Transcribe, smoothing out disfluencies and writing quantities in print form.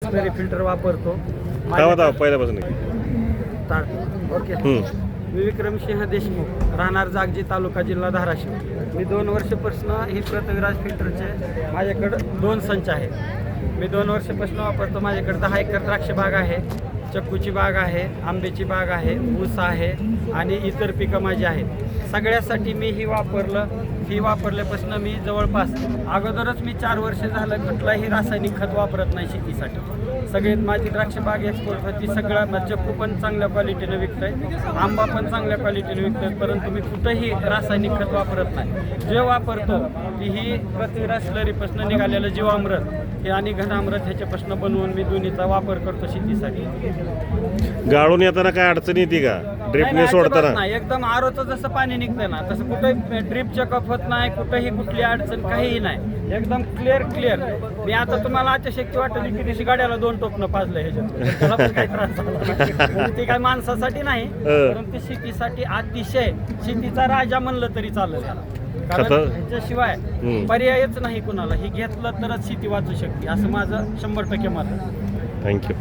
Slurry filter वापरतो. पहिल्यापासून okay. मी विक्रमसिंह देशमुख, राहणार जागजी, तालुका जिल्हा धाराशिव. मी 2 वर्षापासून ही पृथ्वीराज फिल्टरचे माझ्याकडं 2 संच आहेत. मी 2 वर्षापासून वापरतो. माझ्याकडे 10 एकर द्राक्ष बाग आहे, चक्कूची बाग आहे, आंब्याची बाग आहे, ऊस आहे आणि इतर पिकं माझी आहेत. सगळ्यासाठी मी ही वापरल्यापासून मी जवळपास अगोदरच मी 4 वर्ष झालं कुठलाही रासायनिक खत वापरत नाही शेतीसाठी. सगळे माझी द्राक्ष बाग एक्सपोर्ट होती. सगळं चक्कू पण चांगल्या क्वालिटीनं विकत आहे, आंबा पण चांगल्या क्वालिटीनं विकत आहे, परंतु मी कुठंही रासायनिक खत वापरत नाही. जे वापरतो की ही पृथ्वीराज स्लरीपासून निघालेलं जीवामृत हे आणि घनामृत ह्याच्यापासून बनवून मी दोन्हीचा वापर करतो शेतीसाठी. गाळून येताना काय अडचणी येते का ड्रिपने सोडताना? नाही, एकदम आरोचं जसं पाणी निघतंय ना तसं कुठे ड्रिप चेकअप होत नाही, कुठेही कुठली अडचण काहीही नाही, एकदम क्लिअर. मी आता तुम्हाला आजच्या शक्ती वाटली की दिवशी गाड्याला 2 टोपणं पाजलं ह्याच्यात, त्याला पण काही त्रास झाला नाही. ती काय माणसासाठी नाही, परंतु शेतीसाठी अतिशय शेतीचा राजा म्हणलं तरी चालेल याला. कारण ह्याच्याशिवाय पर्यायच नाही कुणाला. हे घेतलं तरच शेती वाचू शकते असं माझं 100% मत आहे. थँक्यू.